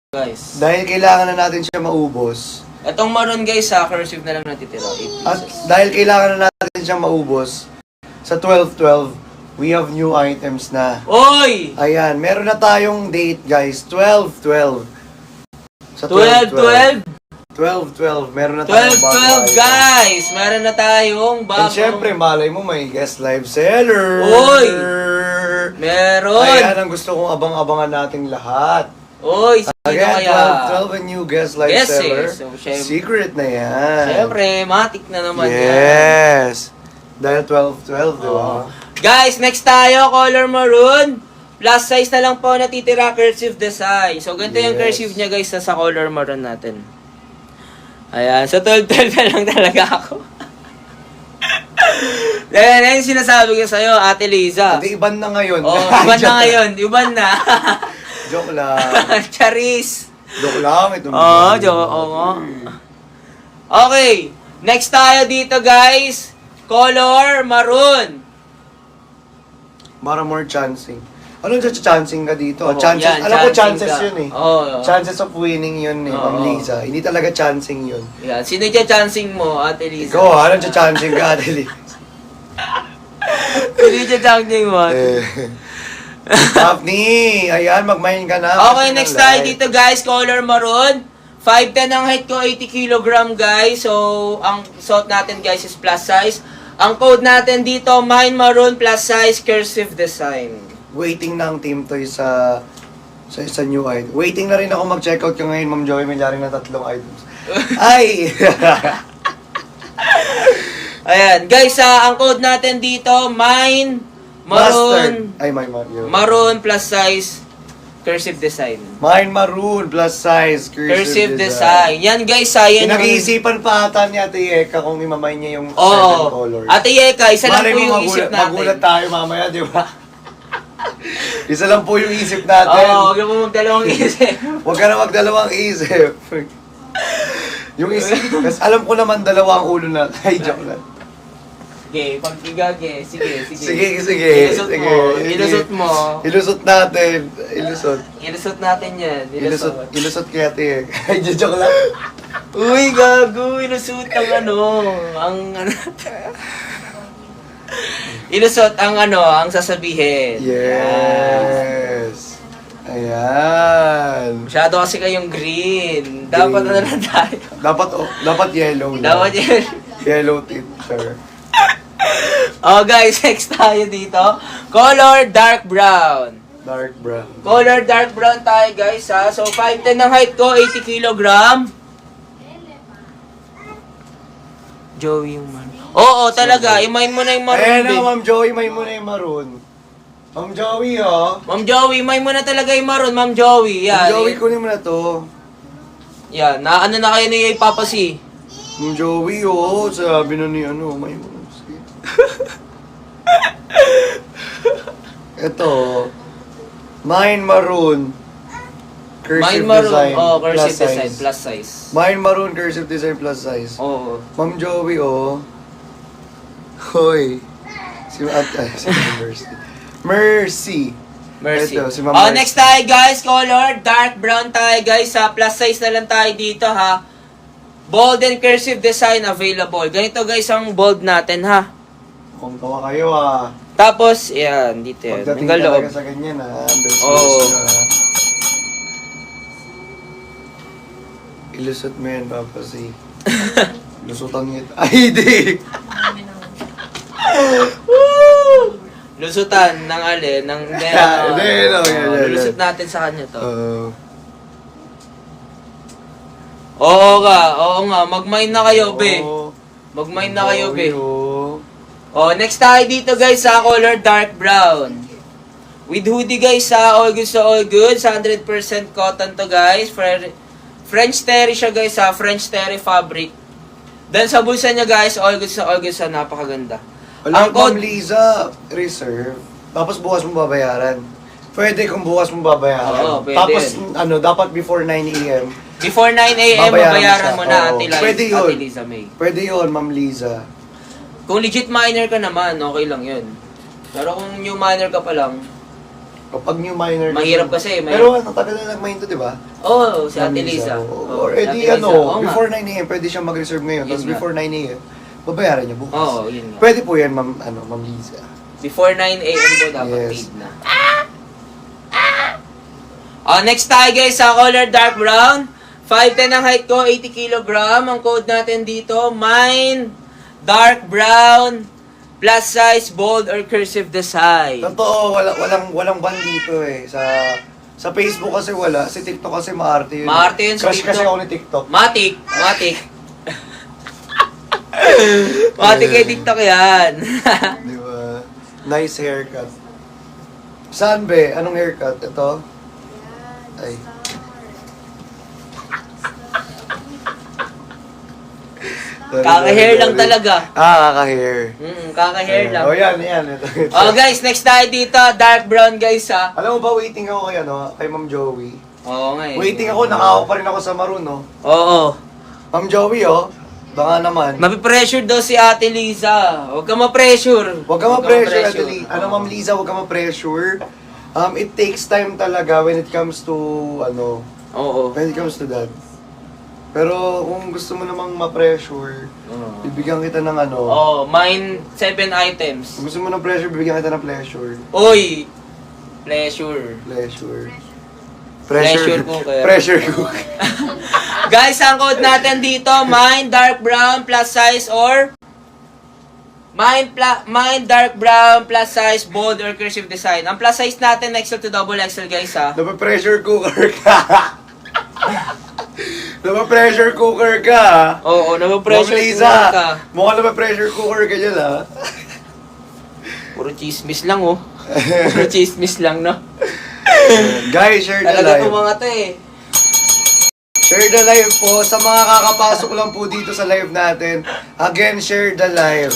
guys. Dahil kailangan na natin siya maubos. Itong maroon guys, sa cursive na lang natitira. 8 At pieces. dahil kailangan na natin siya maubos, sa 12-12, we have new items na. Oy! Ayan, meron na tayong date guys, 12-12. Sa 12-12! 12-12, meron na tayong 12-12 guys! Meron na tayong bagong... And syempre, malay mo may guest live seller. Oy! Meron! Ayan ang gusto kong abang-abangan nating lahat. Oy, sino Again, kaya? 12 a new guest live Yes, seller. So, syempre, Secret na yan. syempre, matik na naman yan. Yes. Dahil 12-12, di ba? Guys, next tayo, color maroon. Plus size na lang po natitira, cursive design. So, ganito yung Yes. cursive niya guys sa color maroon natin. Ayan, so 12-12 na lang talaga ako. Yan yung sinasabi ko sa'yo, Ate Liza. Hindi, iban na ngayon. Oh, iban na ngayon, iban na. Joke lang. Charis. Joke lang. Ito Oo, joke. Oo. Okay, next tayo dito guys. Color maroon. Para more chancing. Anong chancing ka dito? Oo, Chances, yan, alam ko chancing chances ka. yun eh. Oo. Chances of winning yun eh, Ma'am Oo. Liza. Hindi talaga chancing yun. Yan, sino yung chancing mo, Ate Liza? Ikaw anong chancing ka, Ate Liza? Sino yung chancing mo? Daphne, ayan, mag-mine ka na. Okay, Kasi next ng tayo live. dito guys, color maroon. 5'10 ang height ko, 80 kilogram guys. So, ang suot natin guys is plus size. Ang code natin dito, mine maroon plus size cursive design. Waiting na ang team Toy sa new item. Waiting na rin ako mag-checkout ko ngayon, Ma'am Joey. May laring na 3 items. Ay! Ayan, guys, ang code natin dito, mine maroon, Mustard. Ay, my maroon plus size cursive design. Mine maroon plus size Cursive design. Yan guys, yan Pinag-iisipan pa ata ni Ate Eka kung imamay niya yung 7 Oo. colors. Ate Yeka, isa lang Malay po mo yung isip natin. magulat tayo mamaya, di ba? Isa lang po yung isip natin. Oo, huwag mo magdalawang isip. Huwag ka na magdalawang isip. Yung isip, kasi alam ko naman dalawa ang ulo na. Ay, joke lang. Okay, pagbigage. Sige. Sige. Ilusot mo. Ilusot mo. Ilusot natin. Ilusot. Ilusot natin yan. Ilusot kaya Ate Eka. Ay, joke lang. Uy, gago. Ilusot ang Ilusot ang sasabihin. Yes. Ayan. Masyado kasi kayong green. Dapat Green. na lang tayo. Dapat yellow na. Dapat yan. Yellow teacher. Oh guys, next tayo dito. Color dark brown. Dark brown. Color dark brown tayo guys ha. So 5'10 ang height ko, 80 kilogram. Joey yung man. Oo, talaga. Imayin mo na yung maroon. Ayan na, babe. Ma'am Joey, may muna yung maroon. Ma'am Joey, oh. Ma'am Joey, imayin mo na talaga yung maroon, Ma'am Joey. Yan. Ma'am Joey, kunin mo na to. Yan, na kayo ni Papa C. Ma'am Joey, oh. Sabi na ni may muna. Sige. Ito, mine maroon. Cursive Mine maroon. design. Oh, cursive plus design, size. plus size. Mine maroon, cursive design plus size. Oo. Ma'am Joey, oh. Hoy. Si Mercy. Mercy. Ito, si Ma'am Oh, Mercy. next tayo guys, color dark brown tayo guys. Sa plus size na lang tayo dito ha. Bold and cursive design available. Ganito guys ang bold natin ha. Kung tawa kayo, ah. Tapos, yan, dito yan. Pagdating Hanggang loob. talaga sa ganyan, ah. Best Oo. nyo, ah. Ilusot mo yan, Papa C. Lusutan ngit. Ay, di! Lusutan ng alin, ng Hindi, no, yan. Lusot natin sa kanya to. Oo. Oo nga, mag-mine na kayo, be. Oo. Mag-mine na kayo, be. Oo. Oh, next tayo dito guys sa color dark brown. With hoodie guys sa all good sa all good. Sa 100% cotton to guys. French terry siya guys sa French terry fabric. Then sa bulsa niya guys, all good sa napakaganda. Ang Ang code, Liza, reserve. Tapos bukas mo babayaran. Pwede kung bukas mo babayaran. Oo, pwede. Tapos, dapat before 9 a.m. before 9 a.m. babayaran mo na Oo. Ate Pwede yun. Liza May. Pwede yun, Ma'am Liza. Kung legit miner ka naman, okay lang yun. Pero kung new miner ka pa lang, Kapag new minor. Mahirap kasi, Pero ano, tagal na nag-mine to, di ba? Oo, si Ate Liza. Or Si edi Ate Liza. Oo nga. before 9 a.m. pwede siyang mag-reserve ngayon. Yun Tapos nga. before 9 a.m. babayaran niya bukas. Oo, yun nga. Pwede po yan, Ma'am Liza. Before 9 a.m. po dapat Yes. paid na. Next tayo guys sa color dark brown. 5'10 ang height ko, 80 kg. Ang code natin dito, mine dark brown plus size bold or cursive design. Totoo, walang ban dito eh. Sa Facebook kasi wala, sa TikTok kasi maarte yun. Maarte yun sa Crush kasi TikTok. ako ni TikTok. Matik. Matik kay TikTok yan. Di ba? Nice haircut. Saan be? Anong haircut? Ito? Ay. Kaka-hair lang talaga. Kaka-hair. Kaka-hair lang. Oh, yan. Ito. Oh guys, next tayo dito, dark brown guys ha. Alam mo ba, waiting ako kay Ma'am Joey. Oo nga eh. Waiting ako, nakako pa rin ako sa Maroon, no? Oo. Ma'am Joey, oh. Baka naman. Mapipressure daw si Ate Liza. Huwag ka ma-pressure. Huwag ka ma-pressure, Ate Liza. Ano, Ma'am Liza, huwag ka ma-pressure. It takes time talaga when it comes to, Oo. when it comes to that. Pero kung gusto mo namang ma-pressure, bibigyan kita ng mine 7 items. Kung gusto mo ng pressure, bibigyan kita ng pleasure. Uy! Pleasure. Pleasure. Pleasure cooker. Pressure cooker. Guys, ang code natin dito, mine dark brown plus size or mine dark brown plus size bold or cursive design. Ang plus size natin XL to double XL guys ha. Napa-pressure cooker ka. Napa-pressure cooker ka. Oo, napapressure Ma'am Liza, ka. mukhang napa-pressure cooker ka dyan, ha? Puro chismis lang oh. Puro chismis lang no. Guys, share the Talaga live. itong mga to eh. Share the live po. Sa mga kakapasok lang po dito sa live natin. Again, share the live.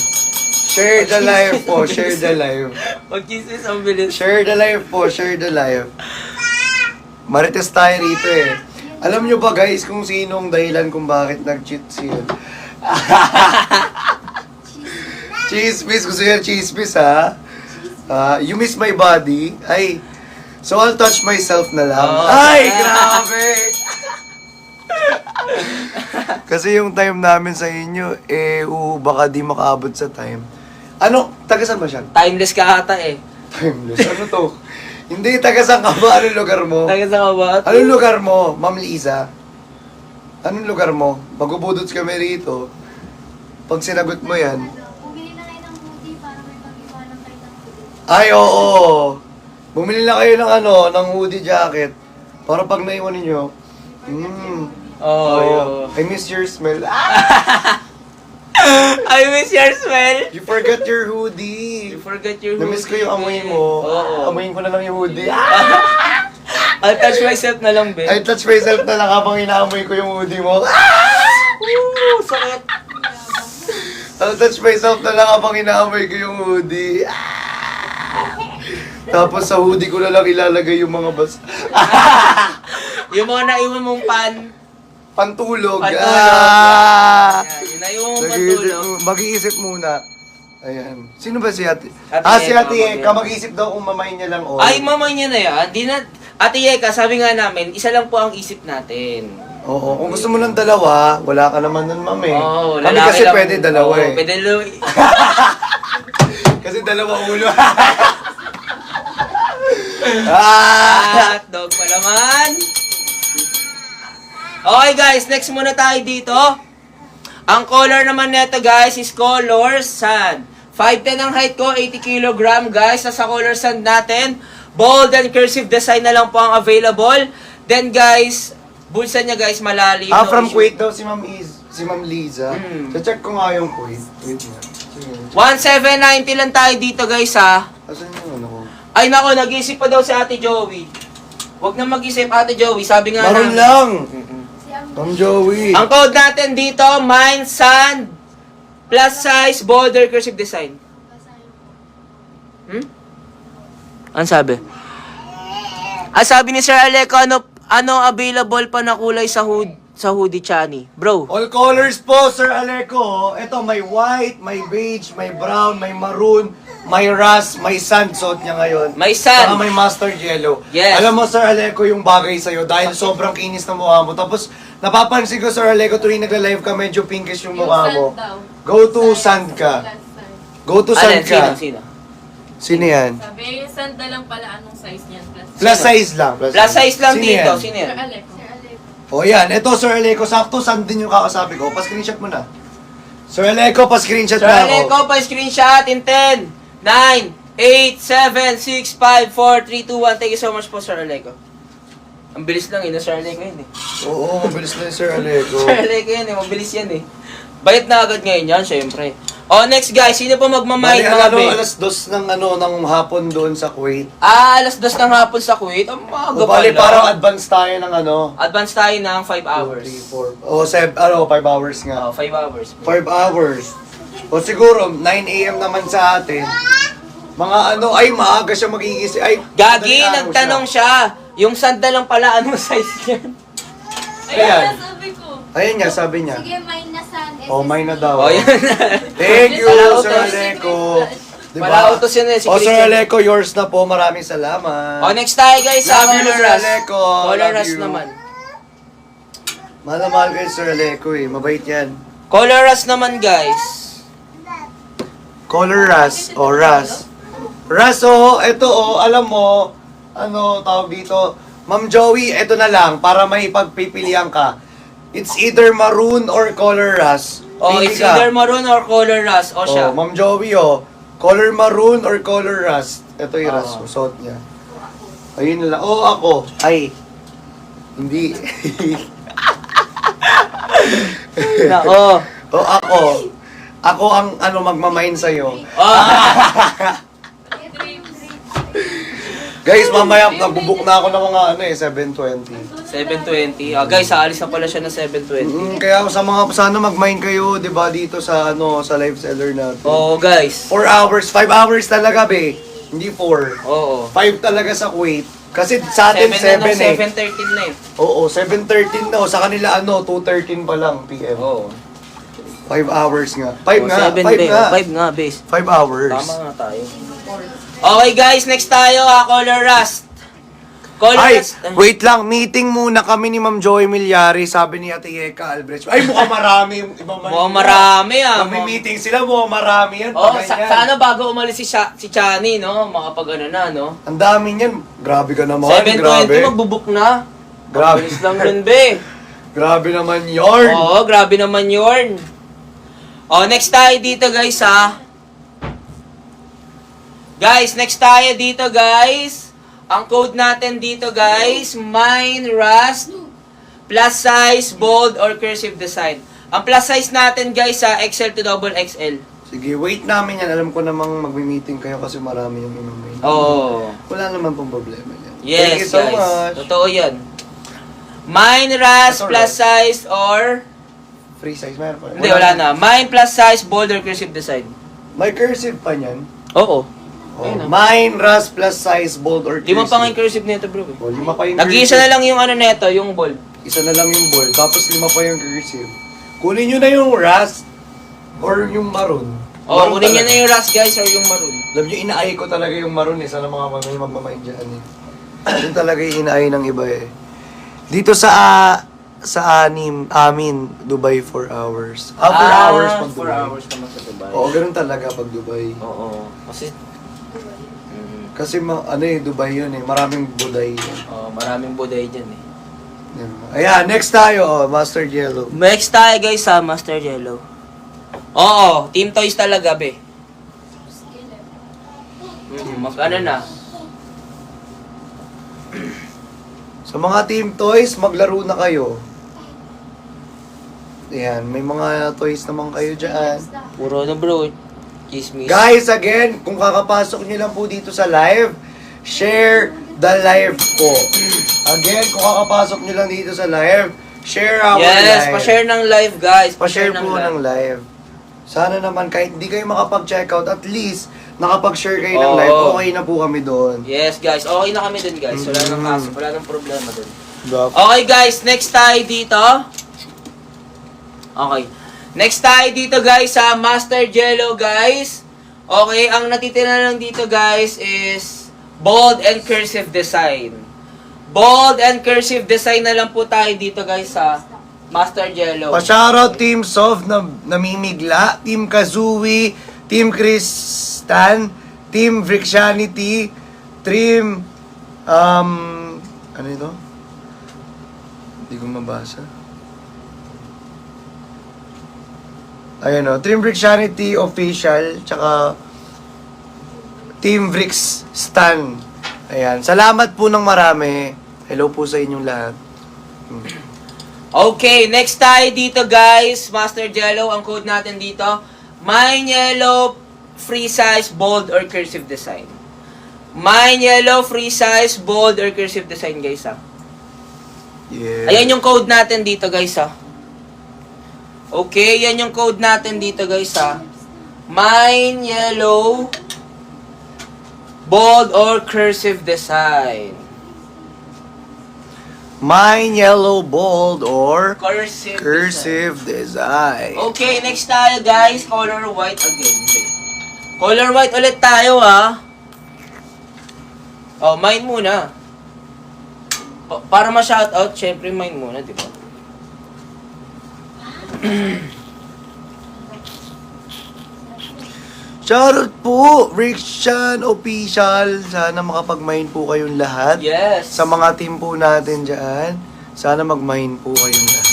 Share the live po. Share the live. Mag-chismis ang bilis. Share the live po. Share the live. Marites tayo rito eh. Alam nyo ba guys kung sino ang dahilan kung bakit nag-cheat siya? Chismis. Gusto yan chismis ha? You miss my body? Ay, so I'll touch myself na lang. Oh, Ay, grabe! Kasi yung time namin sa inyo, baka di makaabot sa time. Ano? Taga saan ba siya? Timeless ka ata eh. Timeless? Ano to? Hindi, taga saan ka ba? Anong lugar mo? Taga sa ba? Anong lugar mo, Ma'am Liza? Anong lugar mo? Magbubudots kami rito. Pag sinagot mo yan, Bumili na kayo ng hoodie para may pag-iwanan kayo ng hoodie. ay, oo. Bumili na kayo ng hoodie jacket. Para pag naiwan ninyo, I miss your smell. I miss your smell. You forgot your hoodie. You forgot your hoodie. Namiss ko yung amoy mo. Oo. Amoyin ko na lang yung hoodie. I'll touch myself na lang, be. I touch myself na lang habang inaamoy ko yung hoodie mo. Woo! Sakit. I'll touch myself na lang habang inaamoy ko yung hoodie. Tapos sa hoodie ko na lang ilalagay yung mga bas. Yung mga naiwan mong Pantulog. Pantulog. Ah! Yan, yung naiwan mong Nag-iisip pantulog. Mag-iisip muna. Ayan. Sino ba si Ate? Ate Si Eka, Ate Eka. Mag-iisip daw kung mamay niya lang. Ay, mamay niya na yan. Di na, Ate Yeka, sabi nga namin, isa lang po ang isip natin. Oo. Kung gusto mo ng dalawa, wala ka naman nun, ma'am eh. Oo, Kami lalaki kasi lang. pwede dalawa Oo, eh. pwede dalawa. Kasi dalawa ulo. Ah! Hotdog pa naman. Okay guys, next muna tayo dito. Ang color naman neto guys is color sand. 5'10 ang height ko, 80 kg guys. Nasa color sand natin. Bold and cursive design na lang po ang available. Then guys, bulsa niya guys malalim. No From issue. Kuwait daw si Ma'am Liza. Mm. So check ko nga yung Kuwait. Wait nga. Sige. 1790 lang tayo dito guys ha. Asan yung ano ko? Ay nako, nag-isip pa daw si Ate Joey. Huwag na mag-isip Ate Joey, sabi nga Maroon namin. lang! Mm-mm. Ma'am Joey. Ang code natin dito, mine sand plus size border cursive design. Ano sabi? Sabi ni Sir Alec, ano available pa na kulay sa sa hoodie, Chani? Bro. All colors po, Sir Aleco. Ito, may white, may beige, may brown, may maroon, may rust, may sand. Suot niya ngayon. May sand. Saka may mustard yellow. Yes. Alam mo, Sir Aleco, yung bagay sa'yo dahil sobrang kinis na mukha mo. Tapos, napapansin ko, Sir Aleco, tuwing nagla-live ka, medyo pinkish yung mukha mo. Go to sand ka. Go to sand ka. Sino? Sino yan? Sabi, yung sand na lang pala, anong size niyan? Plus size lang. Plus size lang Sino dito. yan? Sino Sir yan? Aleco. O yan, ito Sir Aleco, sakto sand din yung kakasabi ko. Pa-screenshot mo na. Sir Aleco, pa-screenshot Sir na ako. Aleco, pa-screenshot in 10, 9, 8, 7, 6, 5, 4, 3, 2, 1. Thank you so much po, Sir Aleco. Ang bilis lang yun, Sir Aleco yun eh. Oo, mabilis na yung Sir Aleco. Sir Aleco yun eh, mabilis yan eh. Bayad na agad ngayon yan, syempre. O, next guys, sino po Bali, magmamahid mga be? alas 2 ng hapon doon sa Kuwait. Alas 2 ng hapon sa Kuwait. Ang maaga O bali, pala. parang advance tayo ng Advance tayo ng 5 hours. 5 hours nga. Oh, 5 hours. 5 hours. O siguro, 9 a.m. naman sa atin. Mga maaga siya magigising. Ay, Gagi, madaling araw nagtanong siya. Yung sandal lang pala, anong size yan? Ayan. Sabi ko. Ayun nga, sabi niya. Sige, may nasan. Oh, may na daw. O, yan. Thank you, Wala Sir utos. Aleco. Wala utos yun eh, si O, Sir Christian. Aleco, yours na po. Maraming salamat. O, next tayo guys sa Love you, Color Sir Rush. Aleco. Color Love Rush you. naman. Mahal na mahal kayo, Sir Aleco eh. Mabait yan. Color Rush naman guys. Color Ras o Ras. Ras ito alam mo, tawag dito, Ma'am Joey, ito na lang, para may pagpipilian ka. It's either maroon or color Ras. O, Pili it's ka. either maroon or Color Rush. O siya. Ma'am Joey, color maroon or color Ras. Ito yung Ras, suot niya. Ayun na lang. Ako. Ay. Hindi. Nako. Ako. Ako ang magmamain sa'yo. Oh. Guys, mamaya nagbubook na ako ng mga 7:20. 7:20. Guys, aalis na pala siya ng 7:20. Kaya sana mag-mine kayo, 'di ba, dito sa sa live seller natin. Oo, guys. 4 hours, 5 hours talaga, be. Hindi 4. Oo. 5 talaga sa Kuwait. Kasi sa atin 7 eh. 7:13 na eh. Oo, 7:13 na. Sa kanila 2:13 pa lang PM. Oo. 5 hours nga. 5 nga, 7 5 nga. 5 nga, base. 5 hours. Tama nga tayo. Okay guys, next tayo Color Rust. Color Ay, Rust. wait lang. Meeting muna kami ni Ma'am Joy Milyari, sabi ni Ate Yeka Albrecht. Ay, mukhang marami yung iba man. Mukhang marami Meeting sila, mukhang marami yan. Oh, pag ganyan. sana bago umalis si Chani, no? Makapag na, no? Ang dami niyan. Grabe ka naman. 7:20 Grabe. magbubuk na. Grabe. Bilis lang nun, be. Grabe naman yarn. Oo, grabe naman yun. Oh, next tayo dito, guys, ha? Guys, next tayo dito, guys. Ang code natin dito, guys, Mine Rust, plus size, bold, or cursive design. Ang plus size natin, guys, sa XL to double XL. Sige, wait namin yan. Alam ko namang magmi-meeting kayo kasi marami yung inumin. Oo. Wala naman pong problema yan. Yes, Thank you so guys. much. Totoo yan. Mine Rust, Ito, plus size, or... Free size, meron pa. Hindi, wala na. Mine plus size, bold, or cursive design. May cursive pa niyan. Oo. Oh, Ayun, mine, Rust, plus size, bold, or cursive. 5 pa nga yung cursive nito, bro. Oh, 5 pa yung Nag-iisa na lang yung ano neto, yung bold. Isa na lang yung bold, tapos 5 pa yung cursive. Kunin nyo na yung Rust or yung maroon. Oh, Maroon kunin nyo talaga. na yung rust, guys, or yung maroon. Alam nyo, inaay ko talaga yung maroon eh. Sana mga may magmamain dyan eh. Yun talaga yung inaay ng iba eh. Dito sa amin, Dubai 4 hours. 4 hours pag 4 Dubai. hours naman sa Dubai. Oo, ganun talaga pag Dubai. Oo. Kasi, Kasi Dubai yun eh. Maraming buday yun. maraming buday dyan eh. Ayan, next tayo, Master Yellow. Next tayo, guys, sa Master Yellow. Oo, Team Toys talaga, be. Ano na? Sa mga Team Toys, maglaro na kayo. Ayan, may mga toys naman kayo dyan. Puro na, bro. Chismis. Guys, again, kung kakapasok nyo lang po dito sa live, share the live po. Again, kung kakapasok nyo lang dito sa live, share our live. Yes, pa-share ng live, guys. Pa-share po ng live. Sana naman, kahit hindi kayo makapag-checkout, at least, nakapag-share kayo ng Oo. live, okay na po kami doon. Yes, guys. Okay na kami dun, guys. Wala nang kaso. Wala nang problema dun. Diba? Okay, guys. Next tayo dito. Okay. Next tayo dito guys sa Master Jello guys. Okay, ang natitira lang dito guys is bold and cursive design. Bold and cursive design na lang po tayo dito guys sa Master Jello. Pa-shoutout Team Soft na namimigla, Team Kazooie, Team Kristan, Team Vrixianity, Team, ano ito? Hindi ko mabasa. Ayan o, Team Vrixianity Official, tsaka Team Vrix Stan. Ayan, salamat po ng marami. Hello po sa inyong lahat. Okay, next tayo dito guys, Master Jello, ang code natin dito, Mine Yellow, free size, bold or cursive design. Mine Yellow, free size, bold or cursive design guys ha. Yeah. Ayan yung code natin dito guys ha. Okay, yan yung code natin dito guys ha. Mine Yellow, bold or cursive design. Mine Yellow, bold or Cursive design. Okay, next tayo guys, color white again. Okay. Color white ulit tayo ha. Oh, mine muna. Para ma-shoutout, syempre mine muna, di ba? Shoutout po, Rixian Official. Sana makapag-mine po kayong lahat. Yes. Sa mga team po natin dyan, sana mag-mine po kayong lahat.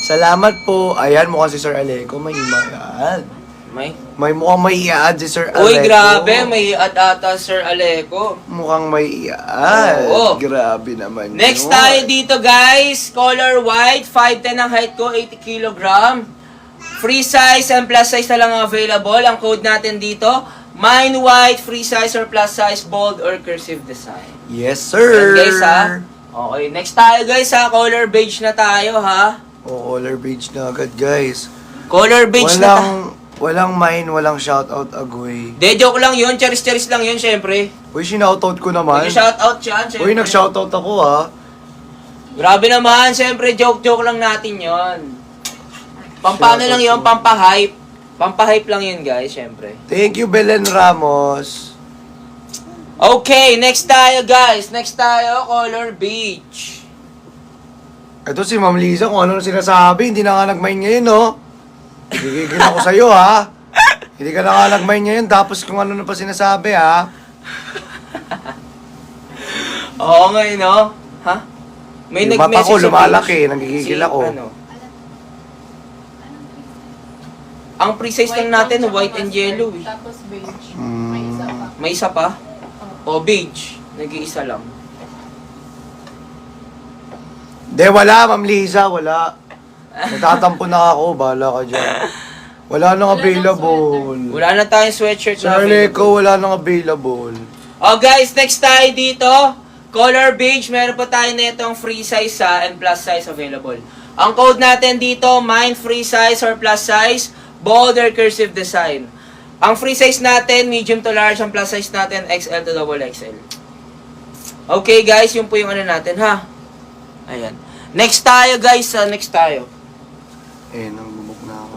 Salamat po. Ayan, mukhang si Sir Aleco, may i-add. May mukhang may i-add si Sir Aleco. Uy, grabe, may i-add ata Sir Aleco. Mukhang may i-add. Oo. Grabe naman Next yun. tayo dito guys, color white, 5'10 ang height ko, 80 kg. Free size and plus size na lang ang available. Ang code natin dito, Mine White, free size or plus size, bold or cursive design. Yes, sir. Yan guys ha. Okay, next tayo guys ha, color beige na tayo ha. Color beige na agad, guys. Color beige na tayo. Walang mine, walang shoutout, agoy. De, joke lang yun, charis-charis lang yun syempre. Uy, sinoutout ko naman. Nag-shoutout yan syempre. Uy, nag-shoutout ako, ha. Grabe naman, syempre joke-joke lang natin yon. Pampano lang yun, pampahype. Pampahype lang yun guys, syempre. Thank you, Belen Ramos. Okay, next tayo guys. Next tayo, color beige. Ito si Ma'am Liza, kung ano sinasabi, hindi na nga nag-mine ngayon, no? Gigigil ako sa'yo, ha? Hindi ka na nga nag-mine ngayon, tapos kung ano na pa sinasabi, ha? Oo nga, no? Ha? May Yung mata nag-message ko sa lumalaki, page. nagigigil Si, ako. Ano? Ang precise lang natin, white and yellow. Eh. Tapos beige. May isa pa. May isa pa? O, beige. Nag-iisa lang. De, wala, Ma'am Liza, wala. Nagtatampo na ako, bahala ka dyan. Wala nang available. Wala na tayong sweatshirt Sir Aleco, wala nang available. Oh guys, next tayo dito. Color beige, meron pa tayo na itong free size and plus size available. Ang code natin dito, Mine free size or plus size, bold or cursive design. Ang free size natin, medium to large. Ang plus size natin, XL to double XL. Okay guys, yun po yung ano natin ha. Ayan. Next tayo guys, next tayo. Nangbubok na ako.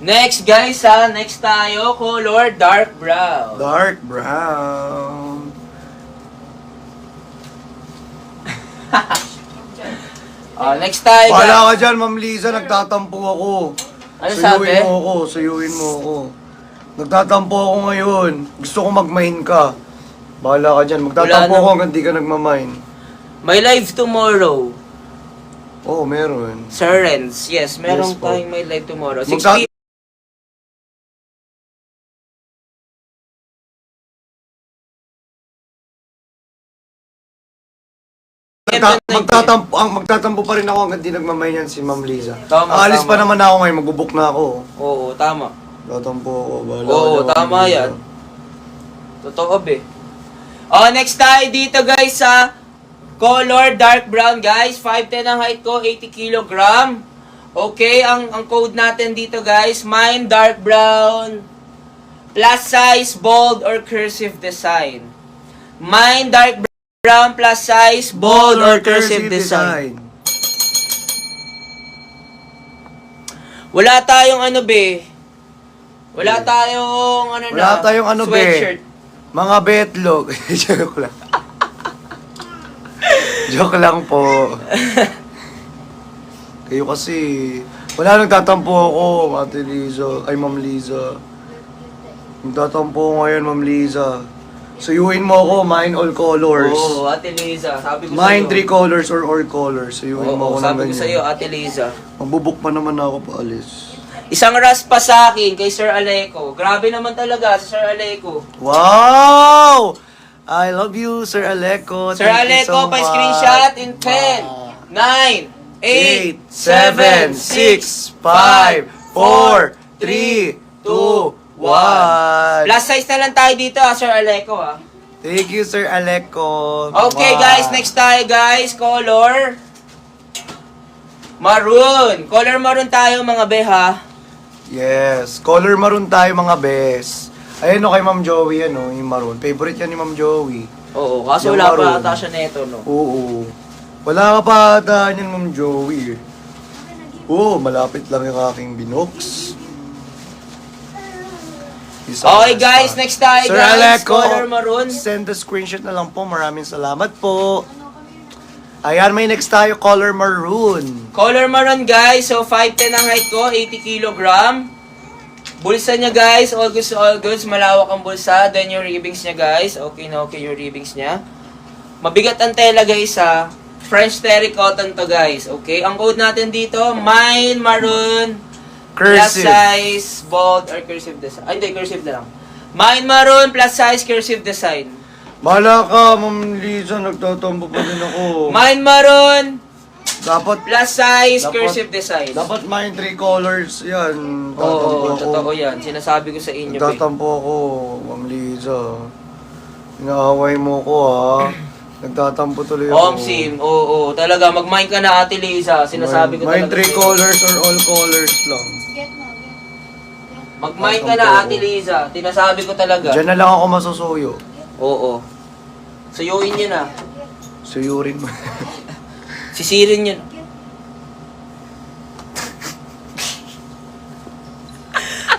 Next guys next tayo, color dark brown. Dark brown. Next tayo guys. Wala ka dyan, Ma'am Liza, nagtatampo ako. Ano Suyuin sabi? mo ako, suyuin mo ako. Nagtatampo ako ngayon. Gusto ko mag-mine ka. Bahala ka dyan, magtatampo Wala ako hanggang di ka nagmamine. May live tomorrow. Oo, meron. Sir Renz, yes, meron Yes po. tayong may live tomorrow. 6 Magta- p.m. Magtatampo pa rin ako hanggang di nagmamine yan si Ma'am Liza. Tama, Aalis tama. pa naman ako ngayon, magbubook na ako. Oo, tama. Tatampo ako, bahala Oo, ka dyan, tama Ma'am Liza. yan. Totoo, be. Next tayo dito, guys, sa color dark brown, guys. 5'10 ang height ko, 80 kg. Okay, ang code natin dito, guys, Mine dark brown, plus size, bold, or cursive design. Mine dark brown. Brown plus size, bold or cursive design. Wala tayong ano be. Wala tayong ano na. Wala tayong ano sweatshirt. be. Mga betlog. Joke lang. Joke lang po. Kayo kasi, wala nagtatampo ako, Ate Liza. Ay, Ma'am Liza. Nagtatampo ako ngayon, Ma'am Liza. Suyuin mo ako, mine all colors. Oo, Ate Liza. Sabi ko Mine sa'yo. 3 colors or all colors. Suyuin mo Oo, ako ng sabi ko ganyan. sa'yo, Ate Liza. Mabubuk pa naman ako paalis. Isang raspa sa akin kay Sir Aleco. Grabe naman talaga si Sir Aleco. Wow! I love you, Sir Aleco. Sir Thank you Aleco, so pa-screenshot much. in 10, 9, 8, 7, 6, 5, 4, 3, 2, 1. Plus size na lang tayo dito, Sir Aleco, ha. Thank you, Sir Aleco. Okay, guys, next tayo, guys. Color maroon. Color maroon tayo, mga be, ha. Yes, color maroon tayo, mga bes. Ayun o kay Ma'am Joey, ano, yung maroon. Favorite yan ni Ma'am Joey. Oo, kaso Yung wala maroon. pa ata siya neto, no. Oo. Wala ka pa ata yan, Ma'am Joey. Oo, malapit lang yung aking binox. Okay, guys, next tayo, Sir guys. Aleco, Color maroon. send the screenshot na lang po. Maraming salamat po. Ayan, may next tayo, color maroon. Color maroon, guys. So, 5'10 ang height ko, 80 kilogram. Bulsa niya, guys. All goods. Malawak ang bulsa. Then, yung ribbings niya, guys. Okay na okay yung ribbings niya. Mabigat ang tela, guys, ha. French terry cotton to, guys. Okay? Ang code natin dito, mine maroon. Plus Cursive. size, bold, or cursive design. Ay, hindi, cursive na lang. Mine maroon, plus size, cursive design. Bahala ka, Ma'am Liza. Nagtatampo pa din ako. Mine maroon, Dapat, plus size, Dapat- cursive design. dapat mine 3 colors. Yan. Oo, Tatampo ako. totoo yan. Sinasabi ko sa inyo, babe. Nagtatampo ako, Ma'am Liza. Inaaway mo ko, ha. Nagtatampo tuloy ako. Sim, oo, talaga, mag-mine ka na, Ate Liza. Sinasabi ko Mine talaga. 3 colors or all colors lang. Get mo, get. Mag-mine ka na, Ate Liza. Sinasabi ko talaga. Diyan na lang ako masusuyo. Oo. Suyuin nyo na. Suyurin mo. Sisirin nyo na.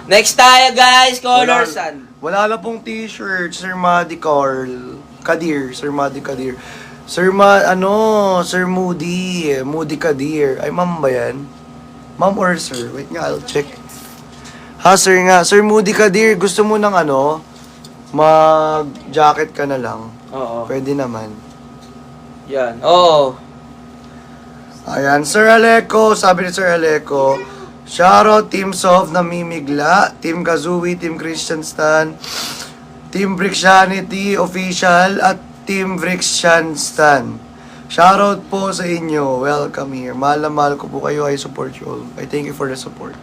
Next tayo, guys. Color sun. Wala na pong t-shirt, Sir Madi Kadir, Sir Madi Kadir. Sir Moody Kadir. Ay, ma'am ba yan? Ma'am or sir? Wait nga, I'll check. Ha, sir nga. Sir Moody Kadir, gusto mo ng mag-jacket ka na lang. Oo. Pwede naman. Yan. Oo. Ayan, Sir Aleco, sabi ni Sir Aleco, shoutout Team Soft na Mimigla, Team Kazooie, Team Christian Stan, Team Brixianity Official, at Team Brixian Stan. Shoutout po sa inyo. Welcome here. Mahal na mahal ko po kayo. I support you all. I thank you for the support.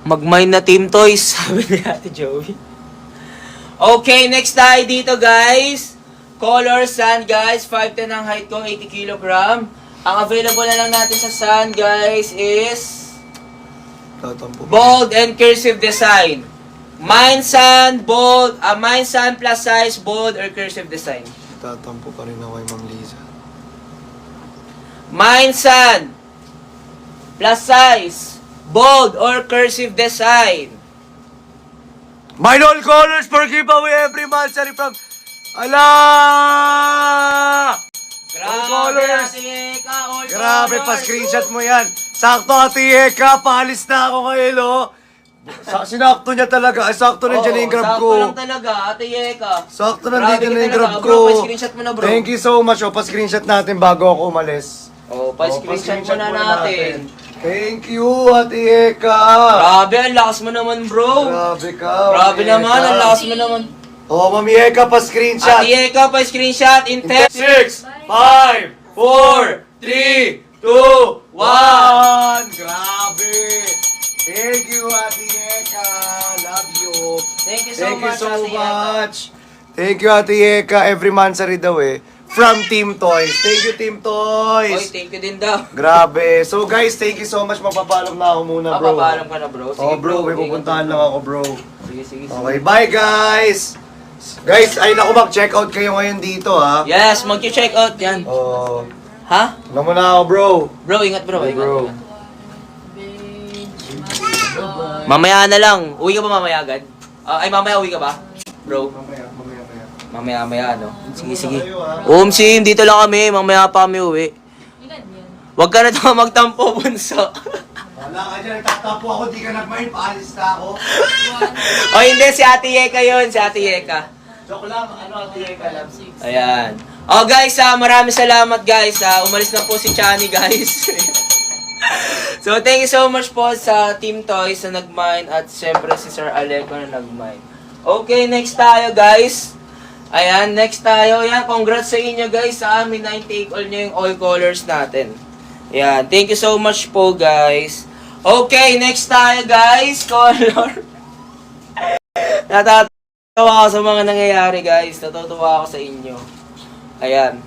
Mag-mine na Team Toys, sabi ni Ate Joey. Okay, next tayo dito, guys. Color sun, guys. 5'10 ang height ko, 80 kilogram. Ang available na lang natin sa sun, guys, is Tatampo. bold and cursive design. Mine sun, bold, mine sun plus size, bold or cursive design. Tatampo pa rin ako kay Ma'am Liza. Mine sun plus size, bold or cursive design. Mine all colors for giveaway every month. Sorry from... Ala! Grabe, colors. Ate Eka, all Grabe, colors. pa-screenshot mo yan. Sakto, Ate Eka. Paalis na ako ngayon, oh. Sinakto niya talaga. Sakto na dyan yung grab sakto ko. lang talaga, Ate Eka. Sakto na Grabe dito ka na yung talaga, grab bro. ko. Pa-screenshot mo na, bro. Thank you so much. Oh, pa-screenshot natin bago ako umalis. Pa-screenshot mo na natin. Thank you, Ate Eka. Grabe, ang lakas mo naman, bro. Grabe ka. Grabe Ate naman, Eka. ang lakas mo naman. Oh, Mami Eka, pa-screenshot. Ate Eka, pa-screenshot in 10. 6, 5, 4, 3, 2, 1. Grabe. Thank you, Ate Eka. Love you. Thank you so Thank you much, so Ate Eka. much. Thank you, Ate Eka. Every mansari daw eh. From Team Toys. Thank you, Team Oy, Toys. thank you din daw. Grabe. So guys, thank you so much. Mapapaalam na ako muna, bro. Papaalam ka na, bro. Sige, Oh, bro. May ingat pupuntahan ka, lang ako, bro. Sige. Okay, bye guys. Guys, ay naku, mag-check out kayo ngayon dito, ha? Yes, mag-check out yan. Oh, Ha? ano mo na ako, bro? Bro, ingat bro. Hey, Ingat, bro. ingat. Mamaya na lang. Uwi ka ba mamaya agad? Ay, mamaya uwi ka ba? Bro. Mamaya, no? Sige, sige. Sim, dito lang kami. Mamaya pa kami uwi. Huwag ka na daw magtampo, bunso. Wala ka dyan, nagtatapo ako, di ka nag-mind, paalis na ako. O hindi, si Ate Yeka yun. Si Ate Yeka. Joke lang, ano, Ate Yeka lang. Ayan. Oh guys, maraming salamat guys. Umalis na po si Chani guys. So thank you so much po sa Team Toys na nag-mine at syempre si Sir Aleco na nag-mine. Okay, next tayo guys. Ayan, next tayo. Ayan, congrats sa inyo guys. Sa amin na take all nyo yung all colors natin. Ayan, thank you so much po guys. Okay, next tayo guys. Color. Natatawa ako sa mga nangyayari guys. Natutuwa ako sa inyo. Ayan.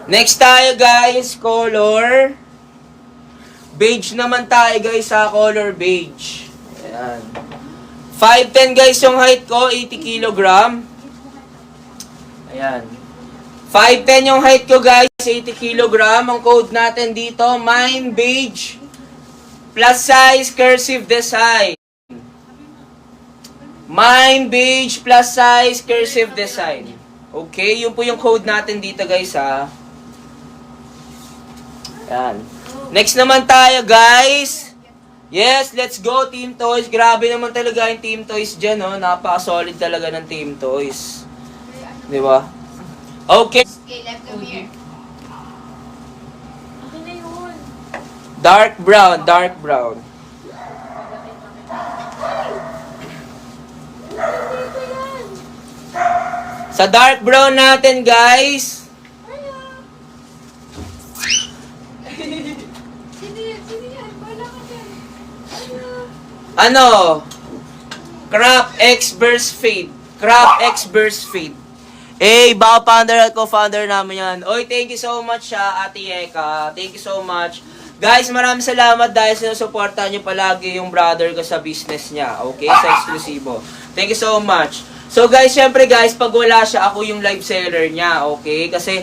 Next tayo guys, color. Beige naman tayo guys sa color beige. Ayan. 5'10 guys yung height ko, 80 kilogram. Ayan. 5'10 yung height ko guys, 80 kilogram. Ang code natin dito, mine beige. Plus size, cursive design. Mine beige, plus size, cursive design. Okay, yun po yung code natin dito guys ha. Yan. Next naman tayo guys. Yes, let's go Team Toys. Grabe naman talaga yung Team Toys dyan, no? Napaka-solid talaga ng Team Toys. Di ba? Okay. Okay, left come here. Akin na yun. Dark brown, dark brown. Sa dark brown natin, guys. Sino yan? Wala ka dyan. Ano? Crop X burst fade. Crop X burst fade. Eh, baka founder at co-founder namin yan. Oy, thank you so much Ate Eka. Thank you so much. Guys, maraming salamat dahil sinusuportahan nyo palagi yung brother ko sa business niya. Okay? Sa eksklusibo. Thank you so much. So guys, syempre guys, pag wala siya, ako yung live seller niya. Okay? Kasi,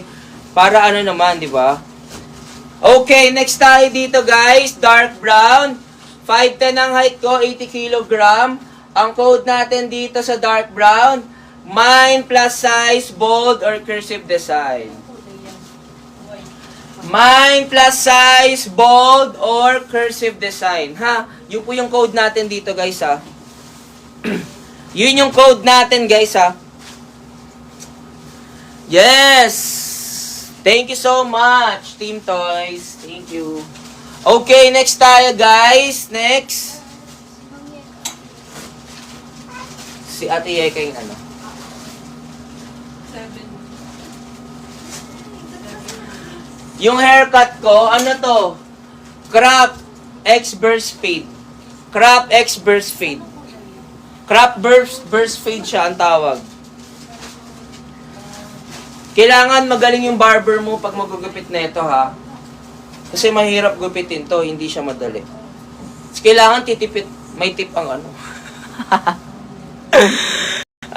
para ano naman, di ba? Okay, next tayo dito guys. Dark brown. 5'10 ang height ko, 80 kilogram. Ang code natin dito sa dark brown, mine plus size, bold, or cursive design. Mine plus size, bold, or cursive design. Ha? Yun po yung code natin dito guys ha. Yun yung code natin guys ha. Yes! Thank you so much, Team Toys. Thank you. Okay, next tayo guys. Next. Si Ate Yeka yung ano. 7. Yung haircut ko, ano to? Crop X burst fade. Crop X burst fade. Crop burst fade siya ang tawag. Kailangan magaling yung barber mo pag magugupit na ito ha. Kasi mahirap gupitin to, hindi siya madali. Kasi kailangan titipit, may tip ang ano.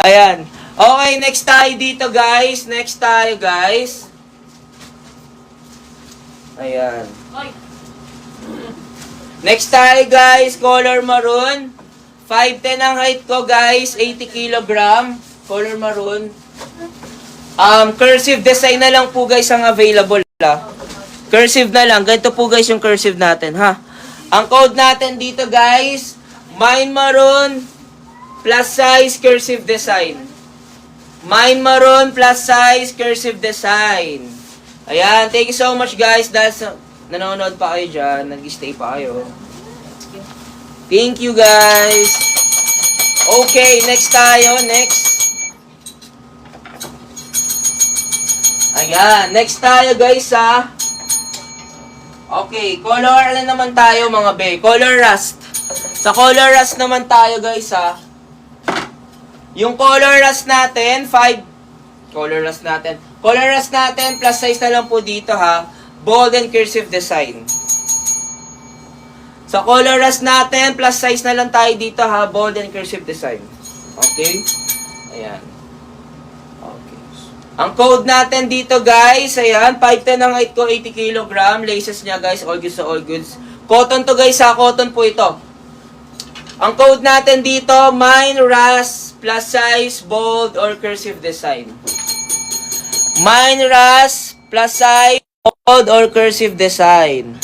Ayan. Okay, next tayo dito guys. Next tayo guys. Ayan. Next tayo guys, color maroon. 5'10 ang height ko guys, 80 kilogram. Color maroon. Cursive design na lang po guys ang available ha. Cursive na lang. Ganito po guys yung cursive natin ha. Ang code natin dito guys, mine maroon plus size cursive design. Mine maroon plus size cursive design. Ayan, thank you so much guys dahil sa nanonood pa kayo dyan, nag-stay pa kayo. Thank you guys. Okay, next tayo, next. Ayan, next tayo guys ha. Okay, color na naman tayo mga be. Color rust. Sa color rust naman tayo guys ha. Yung color rust natin, color rust natin plus size na lang po dito ha. Bold and cursive design. Sa color rust natin, plus size na lang tayo dito ha. Bold and cursive design. Okay? Ayan. Okay. Ang code natin dito guys, ayan, 5'10 ang height ko, 80 kg. Laces niya guys, all goods to all goods. Cotton to guys ha, cotton po ito. Ang code natin dito, mine, ras, plus size, bold, or cursive design. Mine, ras, plus size, bold, or cursive design.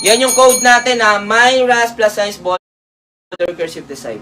Yan yung code natin ha, mine, ras, plus size, bold, or cursive design.